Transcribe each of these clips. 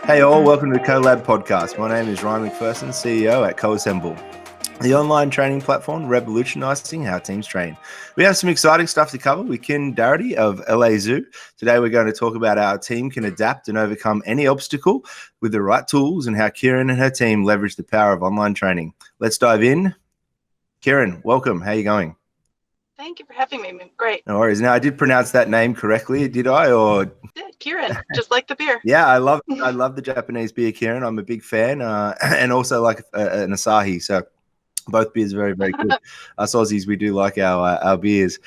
Hey all, welcome to the CoLab podcast. My name is Ryan McPherson, CEO at CoAssemble, the online training platform revolutionizing how teams train. We have some exciting stuff to cover with Kieran Darity of LA Zoo. Today we're going to talk about how a team can adapt and overcome any obstacle with the right tools and how Kieran and her team leverage the power of online training. Let's dive in. Kieran, welcome. How are you going? Thank you for having me. Great. No worries. Now, I did pronounce that name correctly, did I? Or Kieran, just like the beer. Yeah, I love the Japanese beer, Kieran. I'm a big fan, and also like an Asahi. So both beers are very, very good. Us Aussies, we do like our beers.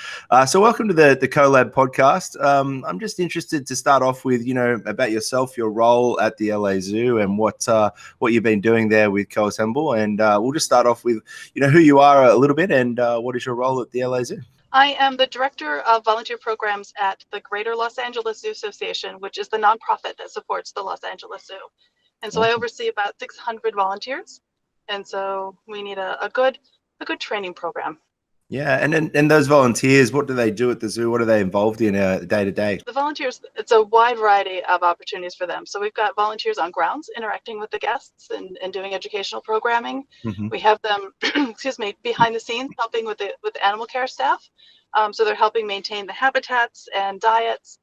So welcome to the CoLab podcast. I'm just interested to start off with, about yourself, your role at the LA Zoo, and what you've been doing there with CoAssemble. And we'll just start off with, who you are a little bit, and what is your role at the LA Zoo? I am the director of volunteer programs at the Greater Los Angeles Zoo Association, which is the nonprofit that supports the Los Angeles Zoo. And so I oversee about 600 volunteers. And so we need a good training program. Yeah, and those volunteers, what do they do at the zoo? What are they involved in day to day? The volunteers, it's a wide variety of opportunities for them. So we've got volunteers on grounds interacting with the guests and doing educational programming. Mm-hmm. We have them, behind the scenes helping with the animal care staff. So they're helping maintain the habitats and diets.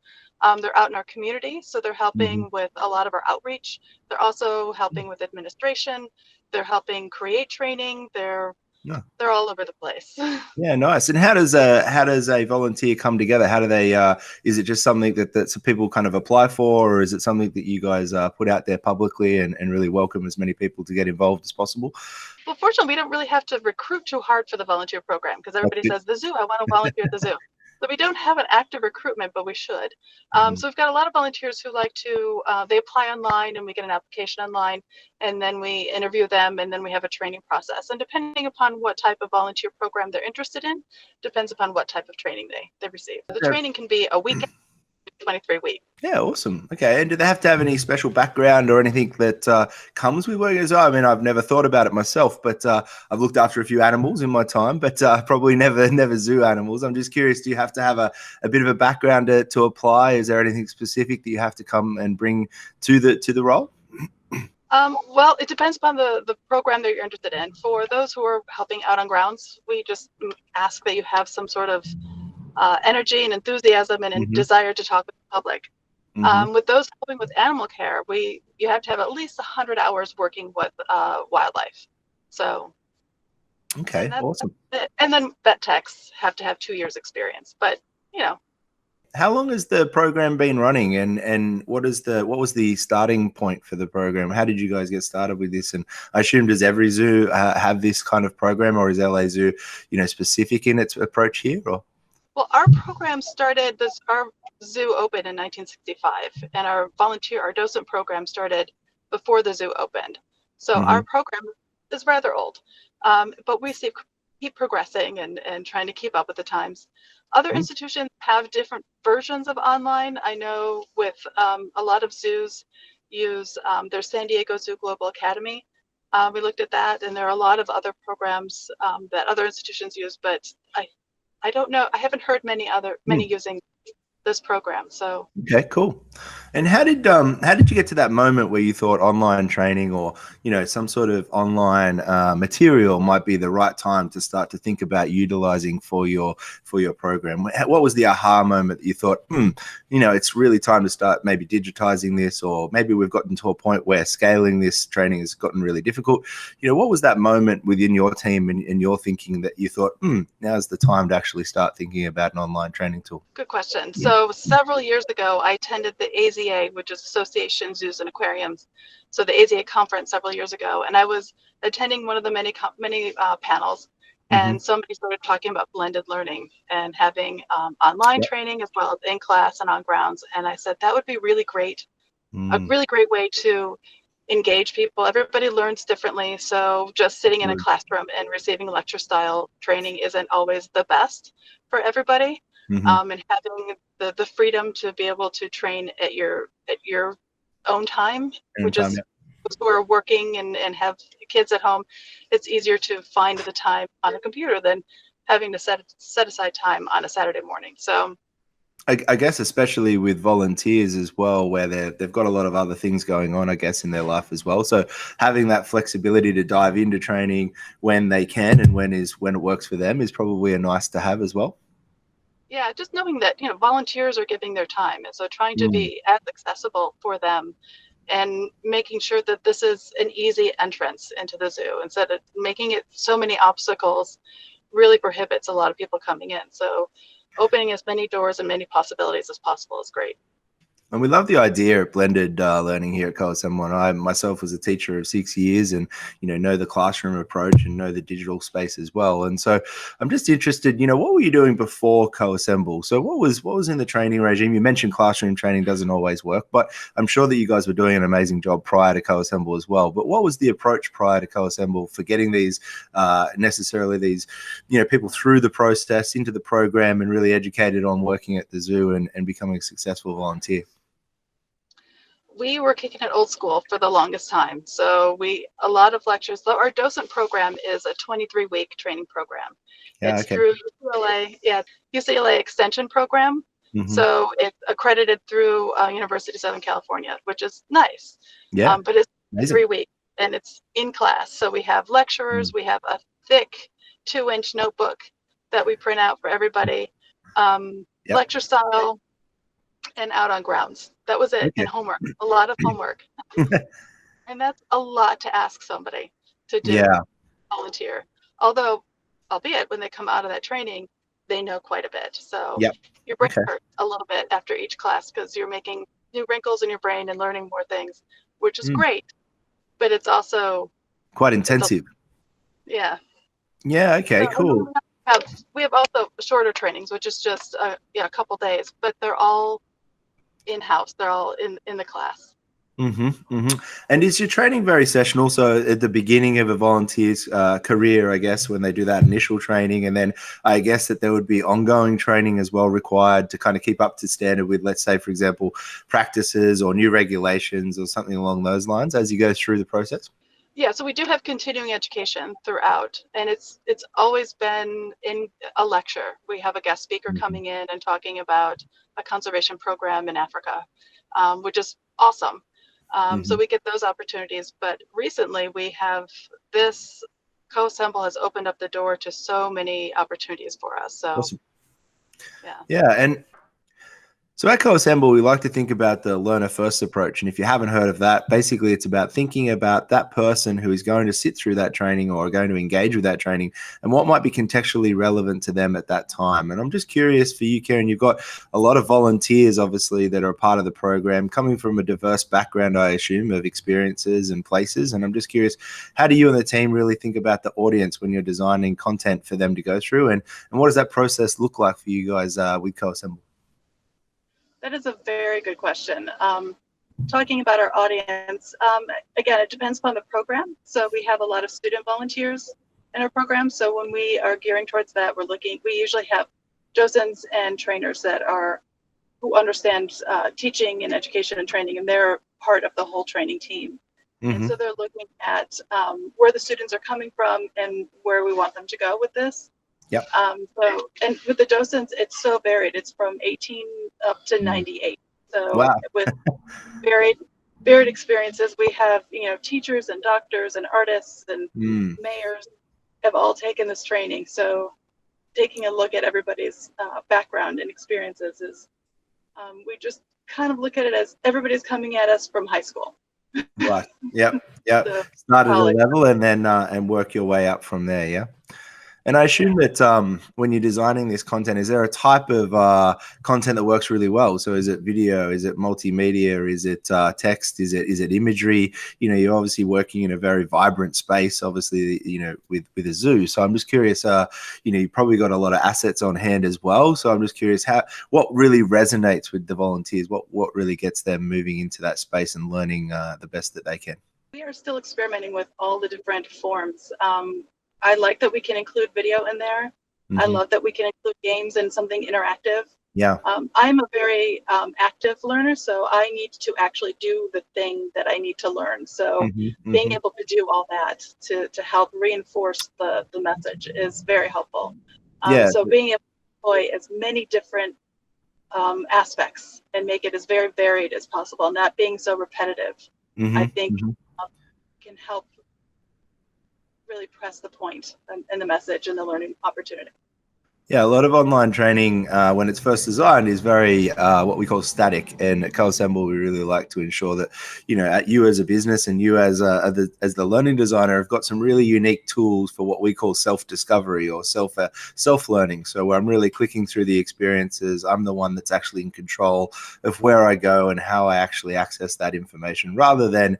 They're out in our community, so they're helping with a lot of our outreach. They're also helping with administration. They're helping create training. They're all over the place. Yeah, nice. And how does a volunteer come together? How do they? Is it just something that some people kind of apply for, or is it something that you guys put out there publicly and really welcome as many people to get involved as possible? Well, fortunately, we don't really have to recruit too hard for the volunteer program because everybody says the zoo. I want to volunteer at the zoo. So we don't have an active recruitment, but we should. So we've got a lot of volunteers who like to, they apply online and we get an application online and then we interview them and then we have a training process. And depending upon what type of volunteer program they're interested in, depends upon what type of training they receive. The training can be a weekend, 23 weeks. Yeah, awesome. Okay, and do they have to have any special background or anything that comes with working as well? I mean, I've never thought about it myself, but I've looked after a few animals in my time, but probably never zoo animals. I'm just curious, do you have to have a bit of a background to apply? Is there anything specific that you have to come and bring to the role? Well, it depends upon the program that you're interested in. For those who are helping out on grounds, we just ask that you have some sort of energy and enthusiasm and desire to talk with the public. With those helping with animal care, you have to have at least 100 hours working with wildlife. So, okay, awesome. And then vet techs have to have 2 years experience. But how long has the program been running, and what was the starting point for the program? How did you guys get started with this? And I assume, does every zoo have this kind of program, or is LA Zoo, specific in its approach here? Or well, our program started, our zoo opened in 1965, and our docent program started before the zoo opened. So our program is rather old, but we keep progressing and trying to keep up with the times. Other institutions have different versions of online. I know with a lot of zoos use their San Diego Zoo Global Academy. We looked at that, and there are a lot of other programs that other institutions use, but I don't know. I haven't heard many using this program. So okay, cool. And how did you get to that moment where you thought online training or some sort of online material might be the right time to start to think about utilizing for your program? What was the aha moment that you thought, it's really time to start maybe digitizing this, or maybe we've gotten to a point where scaling this training has gotten really difficult? What was that moment within your team and your thinking that you thought, now's the time to actually start thinking about an online training tool? Good question. So several years ago, I attended the AZA, which is Association Zoos and Aquariums. So the AZA conference several years ago, and I was attending one of the many panels, and somebody started talking about blended learning and having online training as well as in class and on grounds. And I said that would be really great, a really great way to engage people. Everybody learns differently, so just sitting in a classroom and receiving lecture style training isn't always the best for everybody. And having the freedom to be able to train at your own time, which is those who are working and have kids at home, it's easier to find the time on a computer than having to set aside time on a Saturday morning. So I guess especially with volunteers as well, where they've got a lot of other things going on, I guess, in their life as well. So having that flexibility to dive into training when they can and when it works for them is probably a nice to have as well. yeah, just knowing that, volunteers are giving their time. And so trying to Mm, be as accessible for them and making sure that this is an easy entrance into the zoo instead of making it so many obstacles really prohibits a lot of people coming in. So opening as many doors and many possibilities as possible is great. And we love the idea of blended learning here at CoAssemble. And I myself was a teacher of 6 years and, know the classroom approach and know the digital space as well. And so I'm just interested, what were you doing before CoAssemble? So what was in the training regime? You mentioned classroom training doesn't always work, but I'm sure that you guys were doing an amazing job prior to CoAssemble as well. But what was the approach prior to CoAssemble for getting these people through the process into the program and really educated on working at the zoo and becoming a successful volunteer? We were kicking it old school for the longest time. So a lot of lectures, though our docent program is a 23-week training program. Yeah, It's okay. through UCLA Extension Program. Mm-hmm. So it's accredited through University of Southern California, which is nice. Yeah, but it's amazing. 3 weeks and it's in class. So we have lecturers, we have a thick 2-inch notebook that we print out for everybody, lecture style, and out on grounds. That was it. Okay. And homework, a lot of homework. And that's a lot to ask somebody to do. Yeah. Volunteer. Although, albeit when they come out of that training, they know quite a bit. So your brain hurts a little bit after each class because you're making new wrinkles in your brain and learning more things, which is great. But it's also quite intensive. Yeah. Yeah. Okay. So, cool. We have also shorter trainings, which is just a couple days, but they're all in-house. They're all in the class. Mm-hmm, mm-hmm. And is your training very sessional? So at the beginning of a volunteer's career, I guess, when they do that initial training, and then I guess that there would be ongoing training as well required to kind of keep up to standard with, let's say, for example, practices or new regulations or something along those lines as you go through the process? Yeah, so we do have continuing education throughout, and it's always been in a lecture. We have a guest speaker coming in and talking about a conservation program in Africa, which is awesome. So we get those opportunities, but recently we have this CoAssemble has opened up the door to so many opportunities for us. So awesome. Yeah, and so at CoAssemble, we like to think about the learner first approach. And if you haven't heard of that, basically it's about thinking about that person who is going to sit through that training or going to engage with that training and what might be contextually relevant to them at that time. And I'm just curious for you, Karen, you've got a lot of volunteers, obviously, that are a part of the program, coming from a diverse background, I assume, of experiences and places. And I'm just curious, how do you and the team really think about the audience when you're designing content for them to go through? And what does that process look like for you guys with CoAssemble? That is a very good question. Talking about our audience, again, it depends upon the program. So we have a lot of student volunteers in our program. So when we are gearing towards that, we usually have docents and trainers who understand teaching and education and training, and they're part of the whole training team. And so they're looking at where the students are coming from and where we want them to go with this. Yep. And with the docents, it's so varied. It's from 18 up to 98. So with varied experiences, we have, teachers and doctors and artists and mayors have all taken this training. So taking a look at everybody's background and experiences is, we just kind of look at it as everybody's coming at us from high school. Right. Yep. Start at a level and then and work your way up from there. Yeah. And I assume that when you're designing this content, is there a type of content that works really well? So is it video? Is it multimedia? Is it text? Is it imagery? You're obviously working in a very vibrant space, obviously, with a zoo. So I'm just curious, you probably got a lot of assets on hand as well. So I'm just curious what really resonates with the volunteers? What really gets them moving into that space and learning the best that they can? We are still experimenting with all the different forms. I like that we can include video in there. I love that we can include games and something interactive. Yeah. I'm a very active learner, so I need to actually do the thing that I need to learn. So being able to do all that to help reinforce the message is very helpful. Yeah. So being able to employ as many different aspects and make it as very varied as possible, not being so repetitive, I think um, can help really press the point and the message and the learning opportunity. Yeah, a lot of online training when it's first designed is very what we call static. And at CoAssemble, we really like to ensure that you as a business and you as the learning designer have got some really unique tools for what we call self-discovery or self-learning. So where I'm really clicking through the experiences, I'm the one that's actually in control of where I go and how I actually access that information, rather than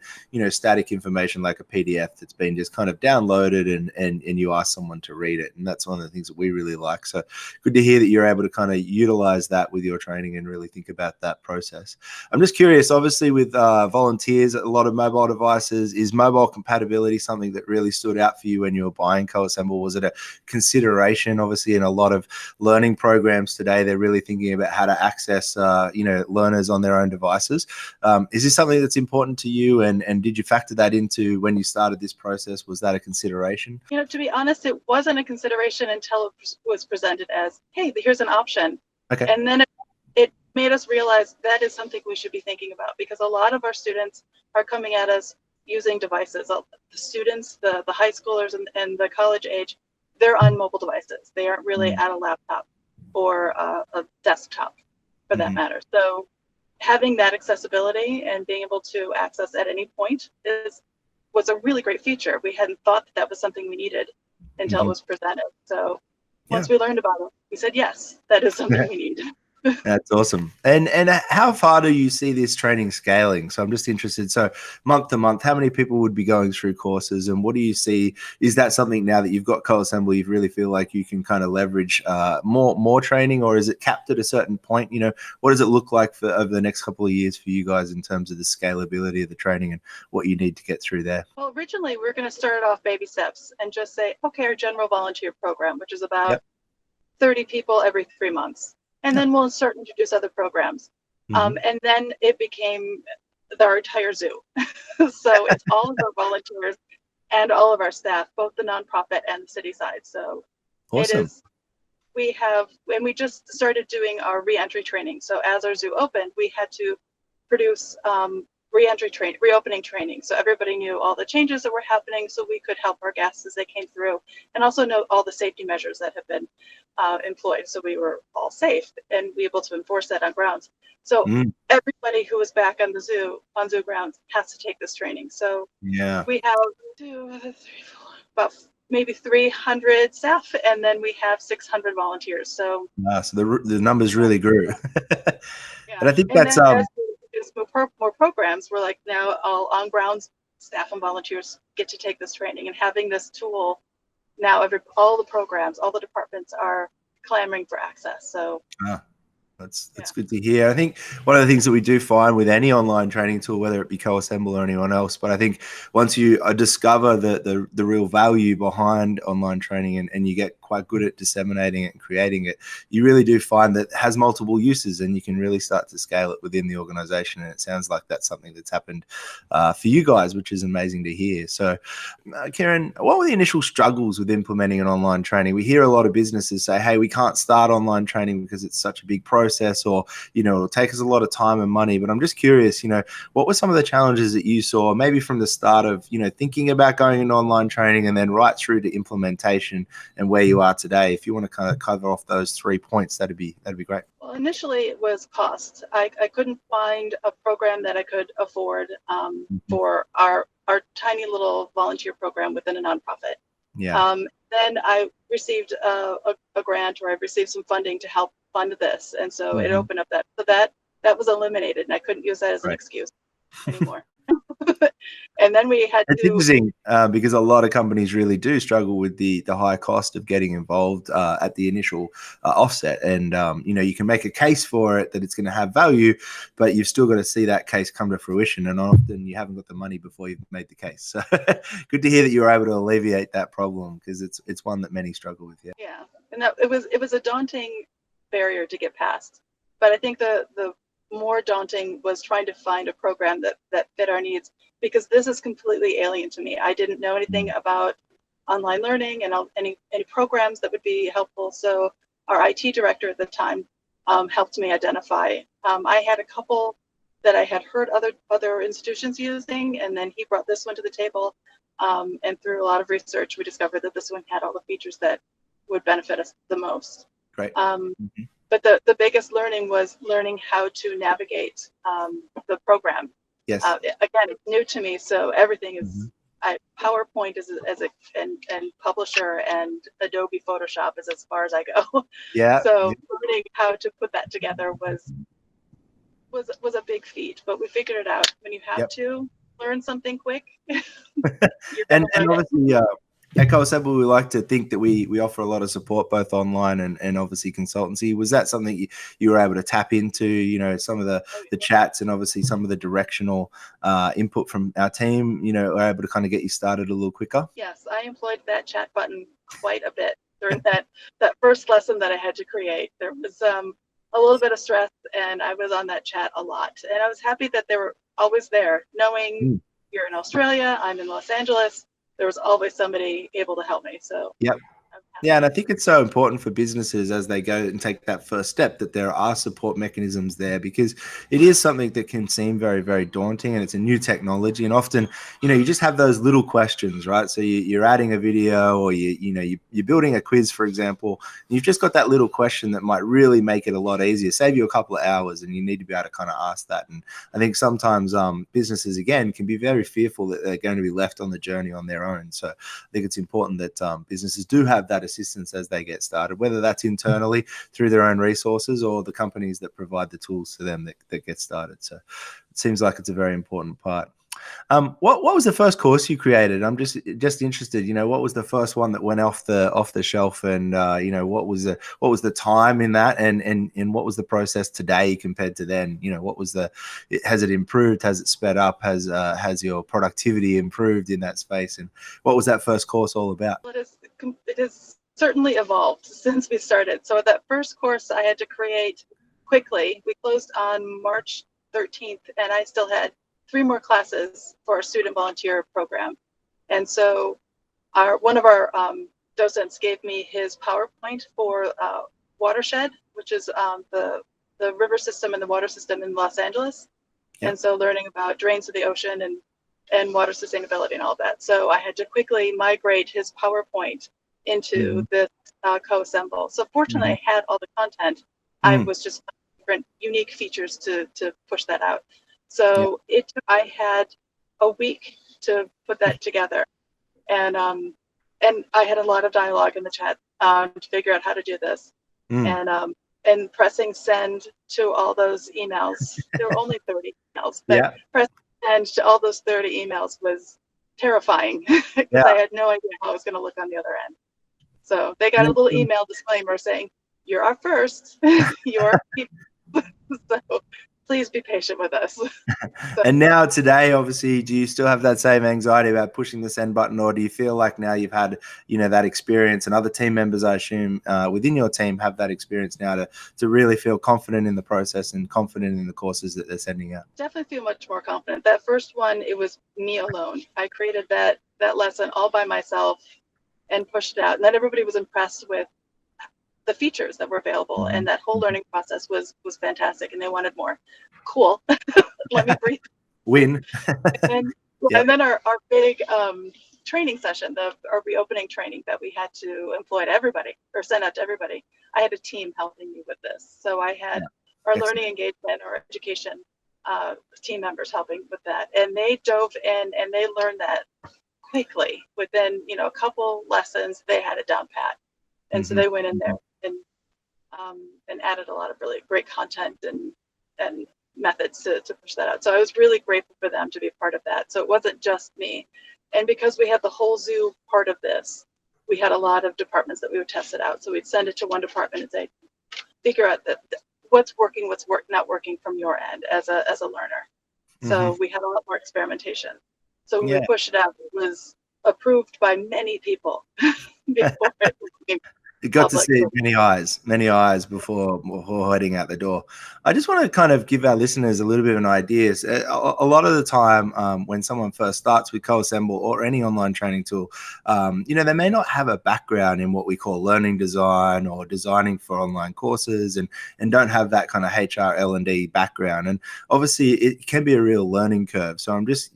static information like a PDF that's been just kind of downloaded and you ask someone to read it. And that's one of the things that we really like. So good to hear that you're able to kind of utilize that with your training and really think about that process. I'm just curious, obviously with volunteers, a lot of mobile devices, is mobile compatibility something that really stood out for you when you were buying CoAssemble? Was it a consideration? Obviously in a lot of learning programs today, they're really thinking about how to access learners on their own devices. Is this something that's important to you, and did you factor that into when you started this process? Was that a consideration? To be honest, it wasn't a consideration until it was presented as, hey, here's an option. Okay. And then it made us realize that is something we should be thinking about, because a lot of our students are coming at us using devices. The students, the high schoolers and the college age, they're on mobile devices. They aren't really at a laptop or a desktop for that matter. So having that accessibility and being able to access at any point was a really great feature. We hadn't thought that was something we needed until it was presented. So once we learned about it, we said, yes, that is something we need. That's awesome. And how far do you see this training scaling? So I'm just interested. So month to month, how many people would be going through courses, and what do you see? Is that something now that you've got CoAssemble, you really feel like you can kind of leverage more training, or is it capped at a certain point? What does it look like for over the next couple of years for you guys in terms of the scalability of the training and what you need to get through there? Well, originally we were going to start off baby steps and just say, okay, our general volunteer program, which is about 30 people every 3 months. And then we'll start to introduce other programs. And then it became our entire zoo. So it's all of our volunteers and all of our staff, both the nonprofit and the city side. So awesome. We just started doing our reentry training. So as our zoo opened, we had to produce reopening training. So everybody knew all the changes that were happening, so we could help our guests as they came through, and also know all the safety measures that have been employed. So we were all safe and be able to enforce that on grounds. So everybody who was back on zoo grounds has to take this training. So we have about maybe 300 staff, and then we have 600 volunteers. So so the numbers really grew. And I think and that's more programs. We're like, now all on grounds staff and volunteers get to take this training, and having this tool now, all the programs, all the departments are clamoring for access. So that's good to hear. I think one of the things that we do find with any online training tool, whether it be CoAssemble or anyone else, but I think once you discover the real value behind online training and you get quite good at disseminating it and creating it, you really do find that it has multiple uses, and you can really start to scale it within the organization. And it sounds like that's something that's happened for you guys, which is amazing to hear. So Karen, what were the initial struggles with implementing an online training? We hear a lot of businesses say, hey, we can't start online training because it's such a big process, or it'll take us a lot of time and money. But I'm just curious, what were some of the challenges that you saw, maybe from the start of thinking about going into online training and then right through to implementation and where you are today? If you want to kind of cover off those 3 points, that'd be great. Well, initially it was cost. I couldn't find a program that I could afford for our tiny little volunteer program within a nonprofit. Then I received a grant, or I received some funding to help fund this, and so it opened up that was eliminated, and I couldn't use that as an excuse anymore. And then we had It's interesting because a lot of companies really do struggle with the high cost of getting involved at the initial offset. And, you can make a case for it that it's going to have value, but you've still got to see that case come to fruition. And often you haven't got the money before you've made the case. So good to hear that you were able to alleviate that problem, because it's one that many struggle with. Yeah. And it was a daunting barrier to get past. But I think the more daunting was trying to find a program that fit our needs, because this is completely alien to me. I didn't know anything about online learning and any programs that would be helpful. So our IT director at the time helped me identify. I had a couple that I had heard other institutions using, and then he brought this one to the table. And through a lot of research, we discovered that this one had all the features that would benefit us the most. Great. But the biggest learning was learning how to navigate the program. Yes. Again, it's new to me, so everything is PowerPoint and Publisher and Adobe Photoshop is as far as I go. Yeah. So learning how to put that together was a big feat, but we figured it out. When you have to learn something quick, and obviously, at CoAssemble, we like to think that we offer a lot of support both online and obviously consultancy. Was that something you were able to tap into, you know, some of the chats and obviously some of the directional input from our team, you know, were able to kind of get you started a little quicker? Yes, I employed that chat button quite a bit during that first lesson that I had to create. There was a little bit of stress, and I was on that chat a lot. And I was happy that they were always there, knowing you're in Australia, I'm in Los Angeles. There was always somebody able to help me. So yeah, and I think it's so important for businesses as they go and take that first step that there are support mechanisms there, because it is something that can seem very, very daunting, and it's a new technology, and often, you know, you just have those little questions, right? So you're adding a video, or you're building a quiz, for example, and you've just got that little question that might really make it a lot easier, save you a couple of hours, and you need to be able to kind of ask that. And I think sometimes businesses, again, can be very fearful that they're going to be left on the journey on their own. So I think it's important that businesses do have that assistance as they get started, whether that's internally through their own resources or the companies that provide the tools to them that get started. So it seems like it's a very important part. What was the first course you created? I'm just interested, you know, what was the first one that went off the shelf, and you know, what was the time in that, and what was the process today compared to then? You know, has it improved? Has it sped up? Has your productivity improved in that space? And what was that first course all about? It has certainly evolved since we started. So that first course I had to create quickly. We closed on March 13th, and I still had 3 more classes for our student volunteer program. And so one of our docents gave me his PowerPoint for Watershed, which is the river system and the water system in Los Angeles. Yep. And so learning about drains of the ocean and water sustainability and all that. So I had to quickly migrate his PowerPoint into this CoAssemble. So fortunately, I had all the content. I was just different unique features to push that out. So I had a week to put that together, and I had a lot of dialogue in the chat to figure out how to do this, and pressing send to all those emails. There were only 30 emails, but pressing send to all those 30 emails was terrifying because I had no idea how I was going to look on the other end. So they got a little email disclaimer saying, "You're our first, you're so please be patient with us." And now today, obviously, do you still have that same anxiety about pushing the send button, or do you feel like now you've had, you know, that experience, and other team members, I assume, within your team have that experience now to really feel confident in the process and confident in the courses that they're sending out? Definitely feel much more confident. That first one, it was me alone. I created that lesson all by myself and pushed it out, and then everybody was impressed with the features that were available, and that whole learning process was fantastic, and they wanted more. Cool. Let me breathe. Win. and then our big training session, our reopening training that we had to employ to everybody or send out to everybody. I had a team helping me with this. So I had our learning engagement or education team members helping with that, and they dove in and they learned that quickly. Within, you know, a couple lessons, they had it down pat. And so they went in there and added a lot of really great content and methods to push that out. So I was really grateful for them to be a part of that. So it wasn't just me. And because we had the whole zoo part of this, we had a lot of departments that we would test it out. So we'd send it to one department and say, figure out what's working, what's not working from your end as a learner. So we had a lot more experimentation. So when we pushed it out, it was approved by many people before it came. You got to public. see many eyes before heading out the door. I just want to kind of give our listeners a little bit of an idea. A lot of the time, when someone first starts with CoAssemble or any online training tool, they may not have a background in what we call learning design or designing for online courses, and don't have that kind of HR L&D background. And obviously, it can be a real learning curve. So I'm just,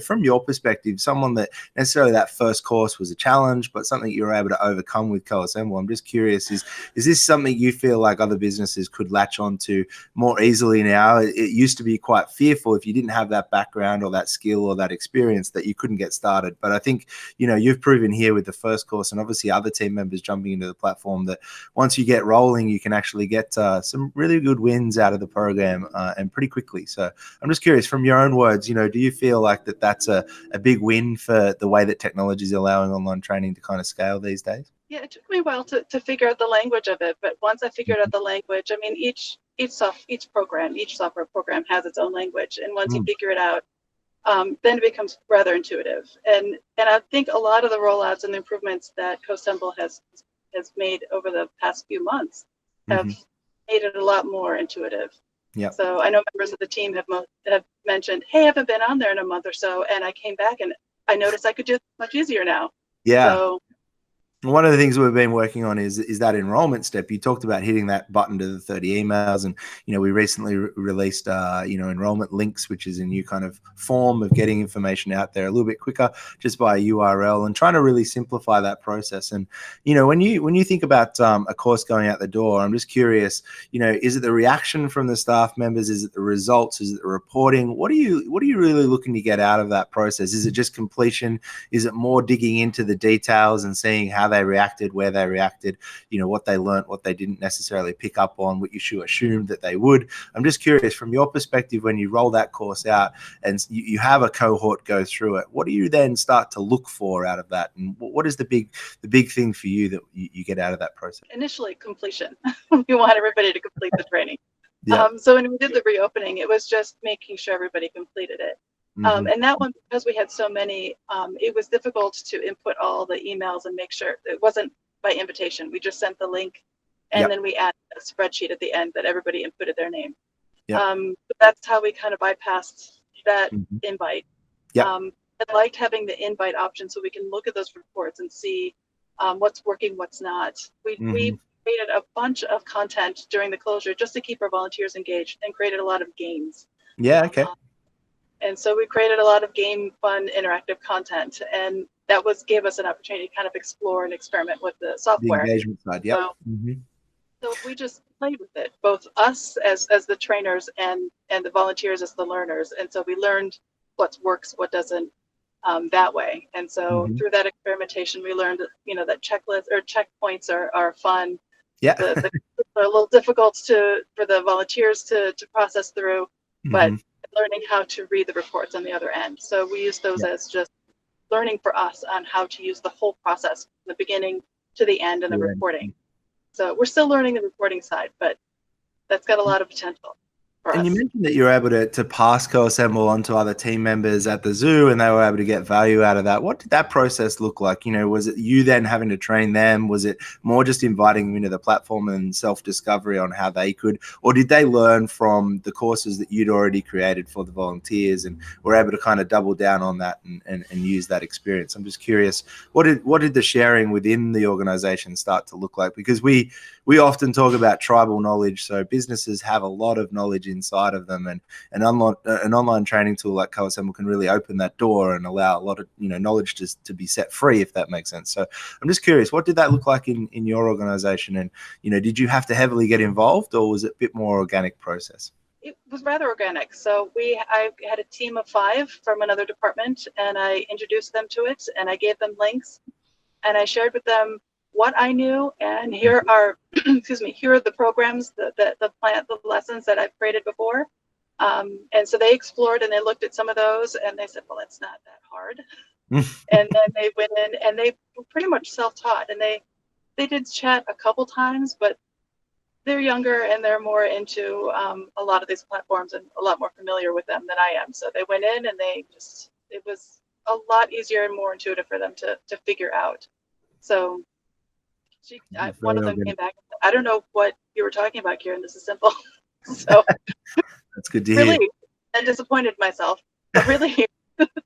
from your perspective, someone that necessarily that first course was a challenge, but something you were able to overcome with CoAssemble. I'm just curious, is this something you feel like other businesses could latch onto more easily now? It used to be quite fearful if you didn't have that background or that skill or that experience that you couldn't get started. But I think, you've proven here with the first course, and obviously other team members jumping into the platform, that once you get rolling, you can actually get some really good wins out of the program and pretty quickly. So I'm just curious, from your own words, do you feel like that's a big win for the way that technology is allowing online training to kind of scale these days? Yeah, it took me a while to figure out the language of it, but once I figured out the language, I mean, each software program has its own language, and once you figure it out, then it becomes rather intuitive. And I think a lot of the rollouts and the improvements that CoAssemble has made over the past few months have made it a lot more intuitive. Yeah. So I know members of the team have mentioned, "Hey, I haven't been on there in a month or so," and I came back and I noticed I could do it much easier now. Yeah. So, one of the things we've been working on is that enrollment step. You talked about hitting that button to the 30 emails, and we recently released enrollment links, which is a new kind of form of getting information out there a little bit quicker, just by a URL, and trying to really simplify that process. And when you think about a course going out the door, I'm just curious, is it the reaction from the staff members? Is it the results? Is it the reporting? What are you really looking to get out of that process? Is it just completion? Is it more digging into the details and seeing how they reacted, where they reacted, what they learned, what they didn't necessarily pick up on, what you should assume that they would? I'm just curious, from your perspective, when you roll that course out and you have a cohort go through it, what do you then start to look for out of that? And what is the big thing for you that you get out of that process? Initially, completion. We want everybody to complete the training. Yeah. So when we did the reopening, it was just making sure everybody completed it. And that one, because we had so many, it was difficult to input all the emails and make sure it wasn't by invitation. We just sent the link, and then we added a spreadsheet at the end that everybody inputted their name. But that's how we kind of bypassed that invite. I liked having the invite option so we can look at those reports and see what's working, what's not. We created a bunch of content during the closure just to keep our volunteers engaged, and created a lot of games. Yeah. Okay. And so we created a lot of game, fun, interactive content, and that gave us an opportunity to kind of explore and experiment with the software. The engagement side, yeah. So we just played with it, both us as the trainers and the volunteers as the learners. And so we learned what works, what doesn't, that way. And so through that experimentation, we learned that checklists or checkpoints are fun. Yeah. They're a little difficult for the volunteers to process through, but learning how to read the reports on the other end. So we use those as just learning for us on how to use the whole process from the beginning to the end and the reporting. So we're still learning the reporting side, but that's got a lot of potential for us. And you mentioned that you were able to pass CoAssemble on to other team members at the zoo, and they were able to get value out of that. What did that process look like? Was it you then having to train them? Was it more just inviting them into the platform and self-discovery on how they could, or did they learn from the courses that you'd already created for the volunteers and were able to kind of double down on that and use that experience? I'm just curious, what did the sharing within the organization start to look like? Because we often talk about tribal knowledge, so businesses have a lot of knowledge inside of them, and an online training tool like CoAssemble can really open that door and allow a lot of knowledge to be set free, if that makes sense. So I'm just curious, what did that look like in your organization? And did you have to heavily get involved, or was it a bit more organic process? It was rather organic. So I had a team of 5 from another department, and I introduced them to it, and I gave them links, and I shared with them what I knew, and here are here are the programs, the lessons that I've created before. And so they explored and they looked at some of those, and they said, well, it's not that hard. And then they went in and they were pretty much self-taught, and they did chat a couple times, but they're younger and they're more into a lot of these platforms and a lot more familiar with them than I am. So they went in and it was a lot easier and more intuitive for them to figure out. So One of them came back. I don't know what you were talking about, Kieran. This is simple. So That's good to hear. Really, I disappointed myself. But really,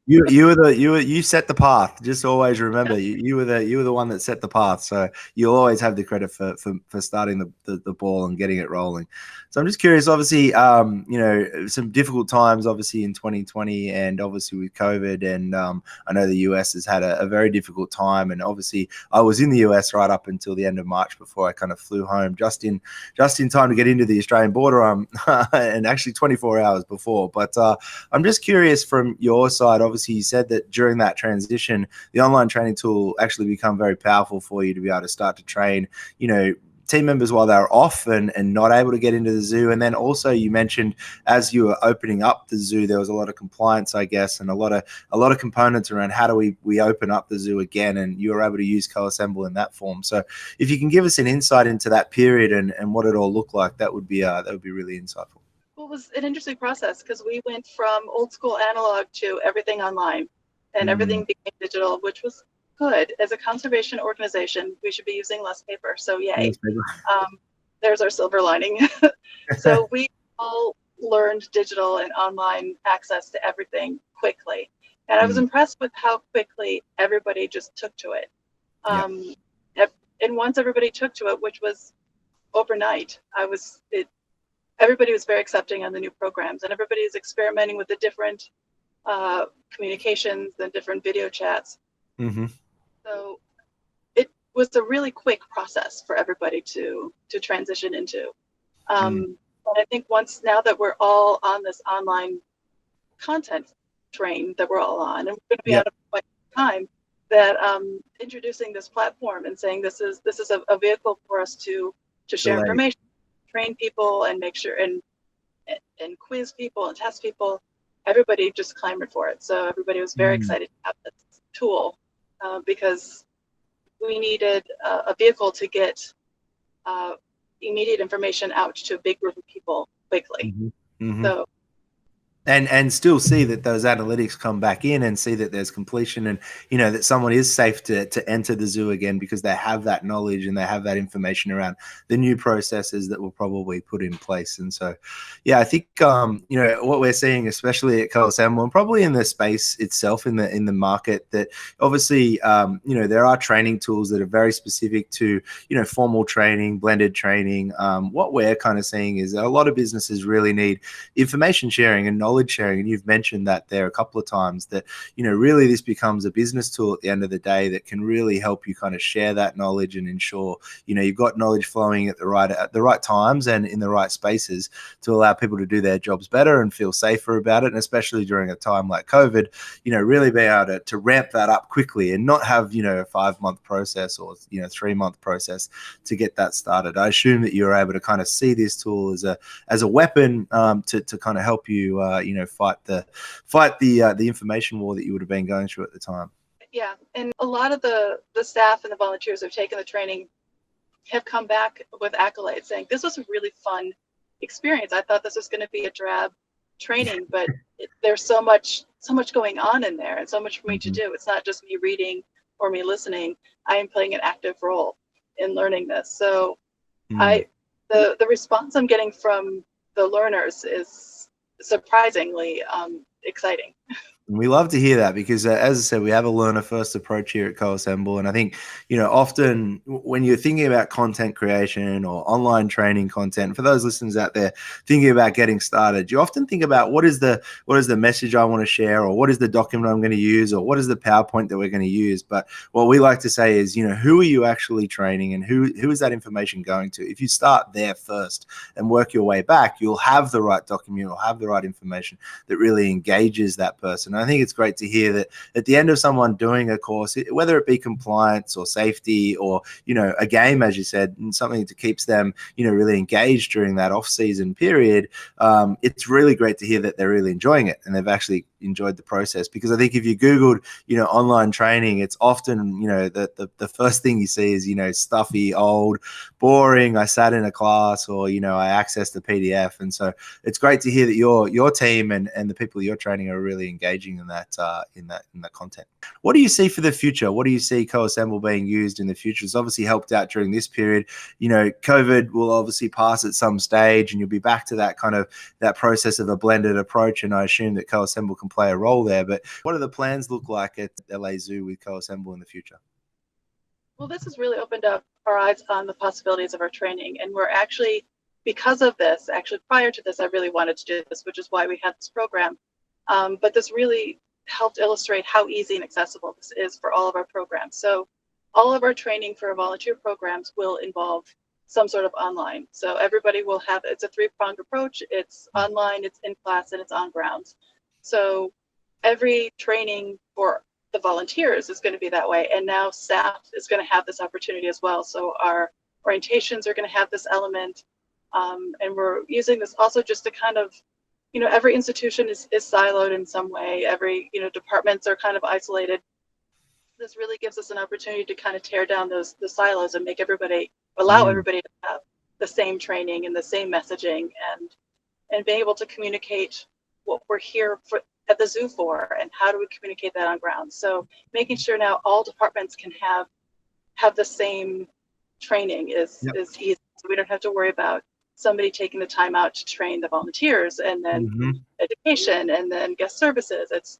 you set the path. Just always remember, you were the one that set the path. So you'll always have the credit for starting the ball and getting it rolling. So I'm just curious. Obviously, you know, some difficult times, obviously in 2020, and obviously with COVID. And I know the US has had a very difficult time. And obviously, I was in the US right up until the end of March before I kind of flew home, just in time to get into the Australian border. And actually 24 hours before. But I'm just curious from your side. Obviously, you said that during that transition, the online training tool actually become very powerful for you to be able to start to train, you know, team members while they're off and not able to get into the zoo. And then also you mentioned as you were opening up the zoo, there was a lot of compliance, I guess, and a lot of components around how do we open up the zoo again, and you were able to use CoAssemble in that form. So if you can give us an insight into that period and what it all looked like, that would be really insightful. Well, it was an interesting process because we went from old school analog to everything online, and everything became digital, which was good. As a conservation organization, we should be using less paper. So yay. There's our silver lining. So we all learned digital and online access to everything quickly. And I was impressed with how quickly everybody just took to it. And once everybody took to it, which was overnight, everybody was very accepting on the new programs, and everybody is experimenting with the different communications and different video chats. So it was a really quick process for everybody to transition into. And I think now that we're all on this online content train that we're all on, and we're going to be out of quite some time, that introducing this platform and saying this is a vehicle for us to share information, train people, and make sure and quiz people and test people. Everybody just clamored for it. So everybody was very excited to have this tool because we needed a vehicle to get immediate information out to a big group of people quickly. So. And still see that those analytics come back in and see that there's completion and, you know, that someone is safe to enter the zoo again because they have that knowledge and they have that information around the new processes that will probably put in place. And so, yeah, I think, you know, what we're seeing, especially at CoAssemble and probably in the space itself in the market, that obviously, you know, there are training tools that are very specific to, you know, formal training, blended training. What we're kind of seeing is that a lot of businesses really need information sharing and knowledge sharing, and you've mentioned that there a couple of times, that, you know, really this becomes a business tool at the end of the day that can really help you kind of share that knowledge and ensure, you know, you've got knowledge flowing at the right times and in the right spaces to allow people to do their jobs better and feel safer about it. And especially during a time like COVID, you know, really be able to ramp that up quickly and not have, you know, a 5-month process or, you know, 3-month process to get that started. I assume that you're able to kind of see this tool as a weapon to kind of help you you know, fight the information war that you would have been going through at the time. Yeah, and a lot of the staff and the volunteers who have taken the training have come back with accolades saying this was a really fun experience. I thought this was going to be a drab training, but there's so much going on in there and so much for me to do. It's not just me reading or me listening. I am playing an active role in learning this. So the response I'm getting from the learners is surprisingly exciting. We love to hear that because, as I said, we have a learner-first approach here at CoAssemble, and I think, you know, often when you're thinking about content creation or online training content, for those listeners out there thinking about getting started, you often think about what is the message I want to share, or what is the document I'm going to use, or what is the PowerPoint that we're going to use. But what we like to say is, you know, who are you actually training, and who is that information going to? If you start there first and work your way back, you'll have the right document, you'll have the right information that really engages that person. I think it's great to hear that at the end of someone doing a course, whether it be compliance or safety or, you know, a game, as you said, and something that keeps them, you know, really engaged during that off-season period, it's really great to hear that they're really enjoying it and they've actually enjoyed the process? Because I think if you Googled, online training, it's often, the first thing you see is, stuffy, old, boring. I sat in a class, or, I accessed a PDF. And so it's great to hear that your team and the people you're training are really engaging in that content. What do you see for the future? What do you see CoAssemble being used in the future? It's obviously helped out during this period. COVID will obviously pass at some stage, and you'll be back to that process of a blended approach. And I assume that CoAssemble can play a role there. But what do the plans look like at LA Zoo with CoAssemble in the future? Well, this has really opened up our eyes on the possibilities of our training. And we're actually, because of this, prior to this, I really wanted to do this, which is why we had this program. But this really helped illustrate how easy and accessible this is for all of our programs. So all of our training for our volunteer programs will involve some sort of online. So everybody will have, it's a three-pronged approach. It's online, it's in class, and it's on grounds. So every training for the volunteers is going to be that way. And now staff is going to have this opportunity as well. So our orientations are going to have this element. And we're using this also just to kind of, every institution is siloed in some way. Every, departments are kind of isolated. This really gives us an opportunity to kind of tear down the silos and allow everybody to have the same training and the same messaging, and be able to communicate what we're here for at the zoo for, and how do we communicate that on ground. So making sure now all departments can have the same training is easy. So we don't have to worry about somebody taking the time out to train the volunteers, and then education, and then guest services. It's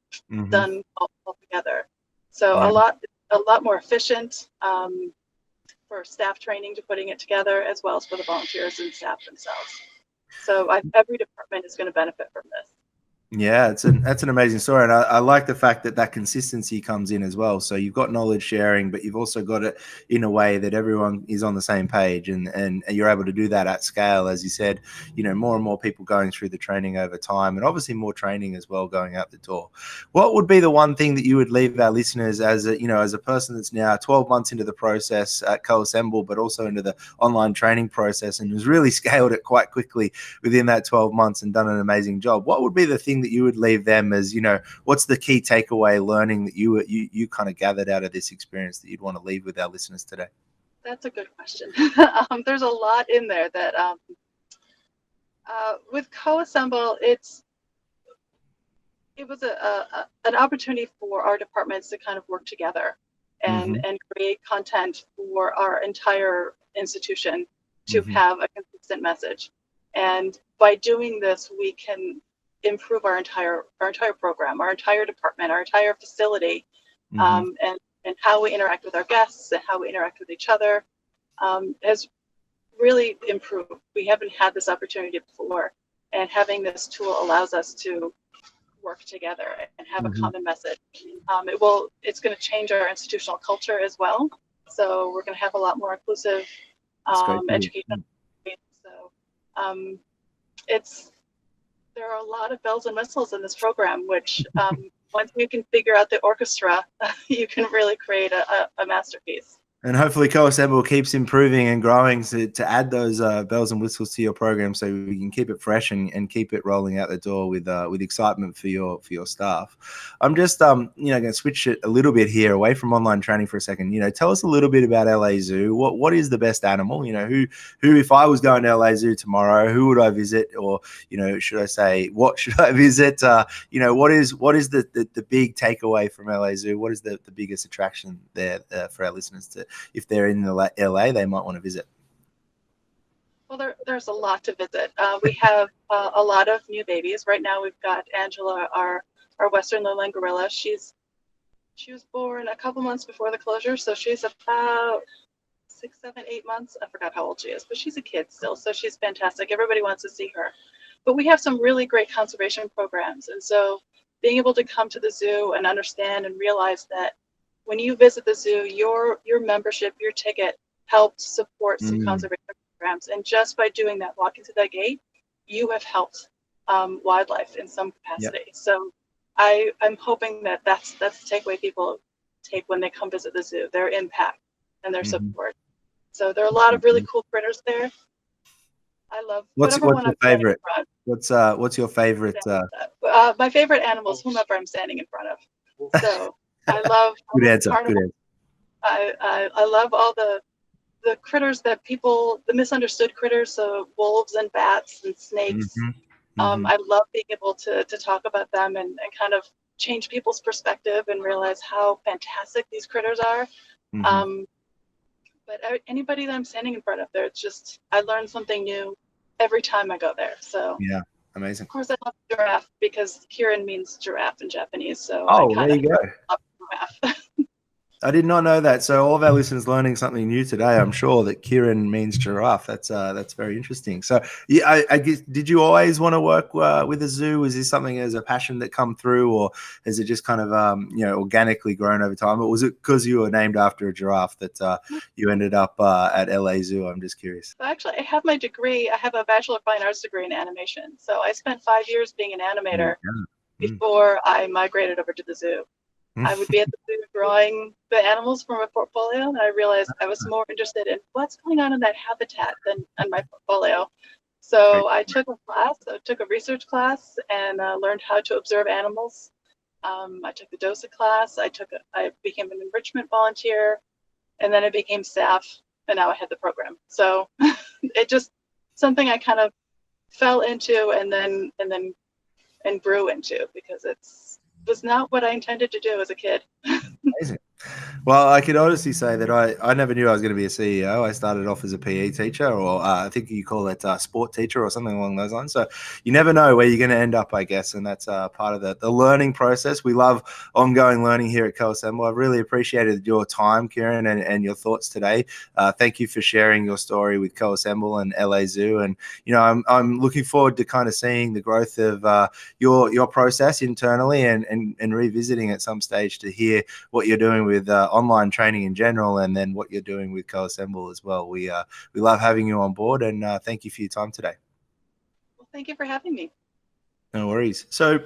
done all together. So a lot more efficient for staff training to putting it together, as well as for the volunteers and staff themselves. So every department is going to benefit from this. Yeah, that's an amazing story, and I like the fact that consistency comes in as well. So you've got knowledge sharing, but you've also got it in a way that everyone is on the same page, and you're able to do that at scale, as you said. More and more people going through the training over time, and obviously more training as well going out the door. What would be the one thing that you would leave our listeners as a person that's now 12 months into the process at CoAssemble, but also into the online training process, and has really scaled it quite quickly within that 12 months and done an amazing job? What would be the thing that you would leave them as, what's the key takeaway learning that you kind of gathered out of this experience that you'd want to leave with our listeners today? That's a good question. There's a lot in there that with CoAssemble, it was an opportunity for our departments to kind of work together and create content for our entire institution to have a consistent message. And by doing this, we can improve our entire program, our entire department, our entire facility, and how we interact with our guests and how we interact with each other has really improved. We haven't had this opportunity before, and having this tool allows us to work together and have a common message. It's going to change our institutional culture as well. So we're going to have a lot more inclusive education. So there are a lot of bells and whistles in this program, which once you can figure out the orchestra, you can really create a masterpiece. And hopefully CoAssemble keeps improving and growing to add those bells and whistles to your program, so we can keep it fresh and keep it rolling out the door with excitement for your staff. I'm just going to switch it a little bit here away from online training for a second. Tell us a little bit about LA Zoo. What is the best animal? Who if I was going to LA Zoo tomorrow, who would I visit? Or should I say, what should I visit? What is the big takeaway from LA Zoo? What is the biggest attraction there for our listeners to, if they're in LA, they might want to visit? Well, there's a lot to visit. We have a lot of new babies. Right now we've got Angela, our Western lowland gorilla. She was born a couple months before the closure, so she's about 6, 7, 8 months. I forgot how old she is, but she's a kid still, so she's fantastic. Everybody wants to see her. But we have some really great conservation programs, and so being able to come to the zoo and understand and realize that when you visit the zoo, your membership, your ticket helped support some conservation programs. And just by doing that, walking through that gate, you have helped wildlife in some capacity. Yep. So I'm hoping that that's the takeaway people take when they come visit the zoo, their impact and their support. So there are a lot of really cool critters there. I love what's your favorite? What's your favorite? My favorite animal is whomever I'm standing in front of. So I love Good answer. carnivores. Good answer. I love all the critters that the misunderstood critters, so wolves and bats and snakes. I love being able to talk about them and kind of change people's perspective and realize how fantastic these critters are. But anybody that I'm standing in front of there, it's just, I learn something new every time I go there. So yeah, amazing. Of course I love giraffe because Kirin means giraffe in Japanese. So there you go. love giraffe. I did not know that. So all of our listeners learning something new today. I'm sure that Kirin means giraffe. That's very interesting. So yeah, I guess, did you always want to work with a zoo? Is this something as a passion that come through, or has it just kind of organically grown over time? Or was it because you were named after a giraffe that you ended up at LA Zoo? I'm just curious. Actually, I have my degree. I have a Bachelor of Fine Arts degree in animation. So I spent 5 years being an animator before I migrated over to the zoo. I would be at the zoo drawing the animals from my portfolio, and I realized I was more interested in what's going on in that habitat than in my portfolio. So I took a research class and learned how to observe animals. I took the DOSA class. I became an enrichment volunteer, and then I became staff, and now I head the program. So it just something I kind of fell into and grew into because was not what I intended to do as a kid. Amazing. Well, I could honestly say that I never knew I was going to be a CEO. I started off as a PE teacher, or I think you call it sport teacher or something along those lines. So you never know where you're going to end up, I guess. And that's part of the learning process. We love ongoing learning here at CoAssemble. I've really appreciated your time, Kirin, and your thoughts today. Thank you for sharing your story with CoAssemble and LA Zoo. And, I'm looking forward to kind of seeing the growth of your process internally and revisiting at some stage to hear what you're doing with online training in general, and then what you're doing with CoAssemble as well. We love having you on board, and thank you for your time today. Well, thank you for having me. No worries. So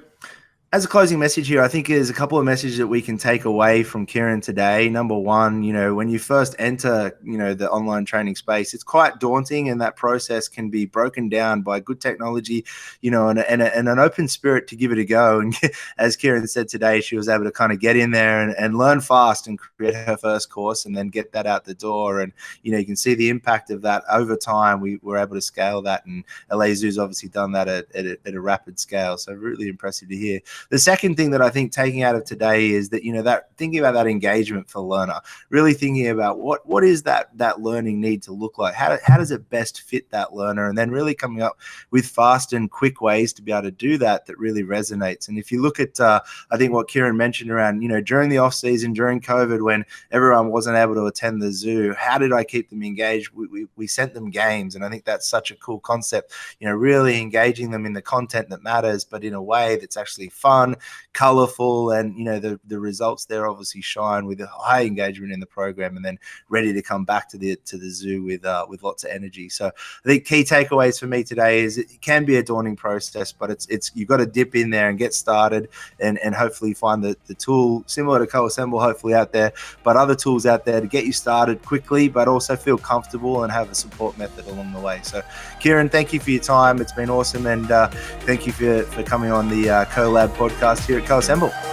as a closing message here, I think there's a couple of messages that we can take away from Kirin today. Number one, when you first enter, the online training space, it's quite daunting, and that process can be broken down by good technology, and an open spirit to give it a go. And as Kirin said today, she was able to kind of get in there and learn fast and create her first course and then get that out the door. And, you can see the impact of that over time. We were able to scale that, and LA Zoo's obviously done that at a rapid scale. So really impressive to hear. The second thing that I think taking out of today is that, that thinking about that engagement for learner, really thinking about what is that learning need to look like? How does it best fit that learner? And then really coming up with fast and quick ways to be able to do that really resonates. And if you look at, I think what Kirin mentioned around, during the off season, during COVID, when everyone wasn't able to attend the zoo, how did I keep them engaged? We sent them games. And I think that's such a cool concept, really engaging them in the content that matters, but in a way that's actually fun, colorful, and the results there obviously shine with a high engagement in the program, and then ready to come back to the zoo with lots of energy. So I think key takeaways for me today is it can be a daunting process, but it's you've got to dip in there and get started, and hopefully find the tool similar to CoAssemble hopefully out there, but other tools out there to get you started quickly, but also feel comfortable and have a support method along the way. So Kirin, thank you for your time. It's been awesome, and thank you for coming on the CoLab podcast here at CoAssemble.